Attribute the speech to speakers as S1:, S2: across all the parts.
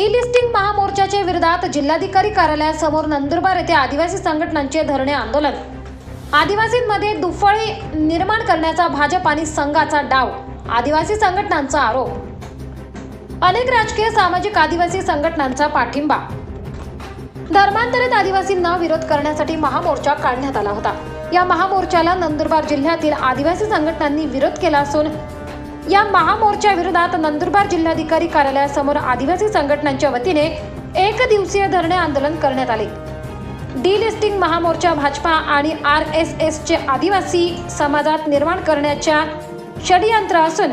S1: Delisting महामोर्चाच्या विरोधात जिल्हाधिकारी कार्यालयासमोर नंदुरबार येथे आदिवासी संघटनांचे धरणे आंदोलन। आदिवासींमध्ये दुफळी निर्माण करण्याचा भाजप आणि संघाचा डाव, आदिवासी संघटनांचा आरोप। अनेक राजकीय सामाजिक आदिवासी संघटनांचा पाठिंबा। धर्मांतरित आदिवासींना विरोध करण्यासाठी महामोर्चा काढण्यात आला होता। या महामोर्चाला नंदुरबार जिल्ह्यातील आदिवासी संघटनांनी विरोध केला असून या महामोर्चा विरोधात नंदुरबार जिल्हाधिकारी कार्यालयासमोर आदिवासी संघटनांच्या वतीने एक दिवसीय धरणे आंदोलन करण्यात आले। डिलिस्टिंग महामोर्चा भाजपा आणि RSSचे आदिवासी समाजात निर्माण करण्याच्या षडयंत्र असून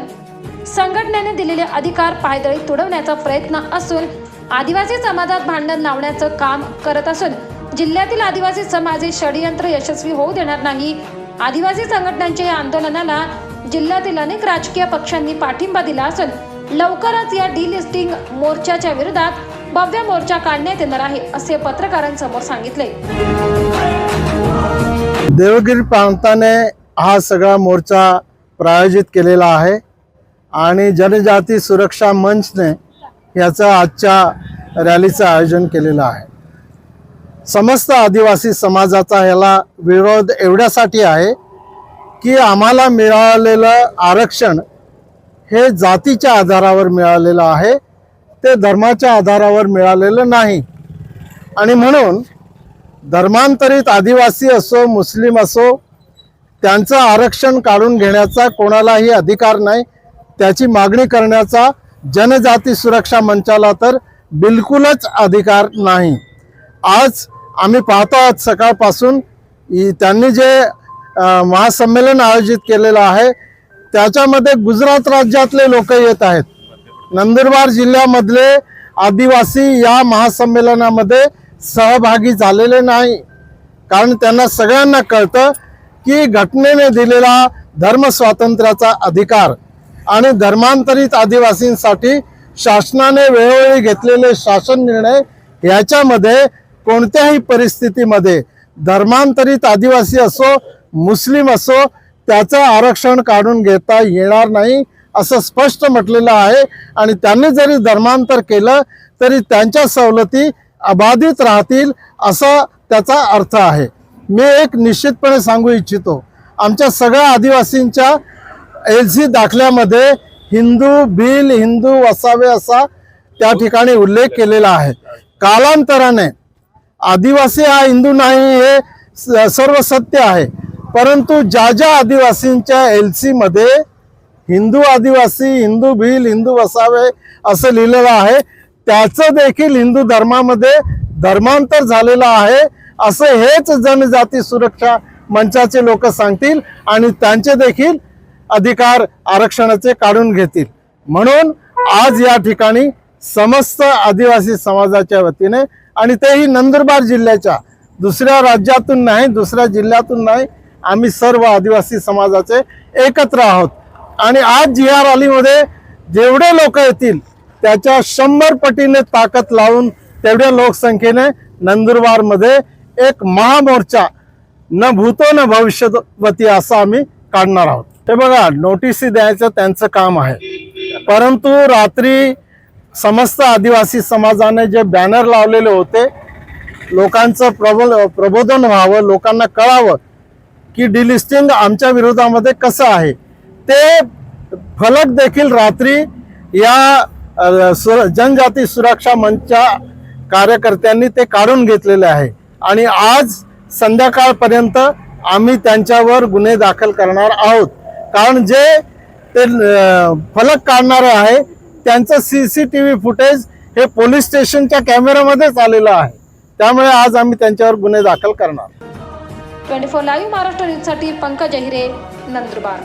S1: संघटनेने दिलेले अधिकार पायदळी तुडवण्याचा प्रयत्न असून आदिवासी समाजात भांडण लावण्याचं काम करत असून जिल्ह्यातील आदिवासी समाज हे षडयंत्र यशस्वी होऊ देणार नाही। आदिवासी संघटनांच्या या आंदोलनाला जिल्ह्यातील अनेक राजकीय पक्षांनी पाठिंबा दिला असून लवकरच या डिलिस्टिंग मोर्चाच्या विरोधात भव्य मोर्चा काढण्यात येणार आहे असे पत्रकारांसमोर सांगितले।
S2: देवगिरी प्रांताने हा सगळा मोर्चा प्रायोजित केलेला आहे आणि जनजाती सुरक्षा मंचने याचा आजच्या रॅलीचं आयोजन केलेलं आहे। समस्त आदिवासी समाजाचा याला विरोध एवढ्यासाठी आहे की आम्हाला मिळालेलं आरक्षण हे जातीच्या आधारावर मिळालेलं आहे, ते धर्माच्या आधारावर मिळालेलं नाही। आणि म्हणून धर्मांतरित आदिवासी असो मुस्लिम असो त्यांचं आरक्षण काढून घेण्याचा कोणालाही अधिकार नाही। त्याची मागणी करण्याचा जनजाती सुरक्षा मंचाला तर बिलकुलच अधिकार नाही। आज आम्ही पाहतो आहोत सकाळपासून त्यांनी जे महासंमेलन आयोजित केलेलं आहे त्याच्यामध्ये गुजरात राज्यातले लोक येत आहेत। नंदुरबार जिल्ह्यामधले आदिवासी या महासंमेलनामध्ये सहभागी झालेले नाही, कारण त्यांना सगळ्यांना कळतं की घटनेने दिलेला धर्म स्वातंत्र्याचा अधिकार आणि धर्मांतरित आदिवासींसाठी शासनाने वेळोवेळी घेतलेले शासन निर्णय याच्यामध्ये कोणत्याही परिस्थितीमध्ये धर्मांतरित आदिवासी असो मुस्लिम असो त्याचं आरक्षण काढून घेता येणार नाही असं स्पष्ट म्हटलेलं आहे। आणि त्यांनी जरी धर्मांतर केलं तरी त्यांच्या सवलती अबाधित राहतील असा त्याचा अर्थ आहे। मी एक निश्चितपणे सांगू इच्छितो, आमच्या सगळ्या आदिवासींच्या LC दाखल्यामध्ये हिंदू भिल हिंदू वसावे असा त्या ठिकाणी उल्लेख केलेला आहे। कालांतराने आदिवासी हा हिंदू नाही हे सर्व सत्य आहे, परंतु ज्या ज्या आदिवासींच्या LC मध्ये हिंदू आदिवासी हिंदू भिल हिंदू वसावे असं लिहिलेलं आहे त्याचं देखील हिंदू धर्मामध्ये धर्मांतर झालेलं आहे असं हेच जनजाती सुरक्षा मंचाचे लोक सांगतील आणि त्यांचे देखील अधिकार आरक्षणाचे काढून घेतील। म्हणून आज या ठिकाणी समस्त आदिवासी समाजाच्या वतीने आणि तेही नंदुरबार जिल्ह्याच्या दुसऱ्या राज्यातून नाही दुसऱ्या जिल्ह्यातून नाही आम्ही सर्व आदिवासी समाजाचे एकत्र आहोत। आणि आज या रॅलीमध्ये जेवढे लोक येतील त्याच्या 100 पटीने ताकद लावून तेवढ्या लोकसंख्येने नंदुरबारमध्ये एक महामोर्चा न भूतो न भविष्यवती असा आम्ही काढणार आहोत। हे बघा, नोटीसी द्यायचं त्यांचं काम आहे, परंतु रात्री समस्त आदिवासी समाजाने जे बॅनर लावलेले होते लोकांचं प्रबोधन व्हावं, लोकांना कळावं की डिलिस्टिंग आमच्या विरोधामध्ये कसं आहे, ते फलक देखील रात्री या जनजाती सुरक्षा मंचच्या कार्यकर्त्यांनी ते काढून घेतलेले आहे। आणि आज संध्याकाळपर्यंत आम्ही त्यांच्यावर गुन्हे दाखल करणार आहोत, कारण जे ते फलक काढणारे आहे त्यांचं CCTV फुटेज हे पोलीस स्टेशनच्या कॅमेऱ्यामध्येच आलेलं आहे, त्यामुळे आज आम्ही त्यांच्यावर गुन्हे दाखल करणार।
S1: 24 लाईव्ह महाराष्ट्र न्यूजसाठी पंकज अहिरे, नंदुरबार।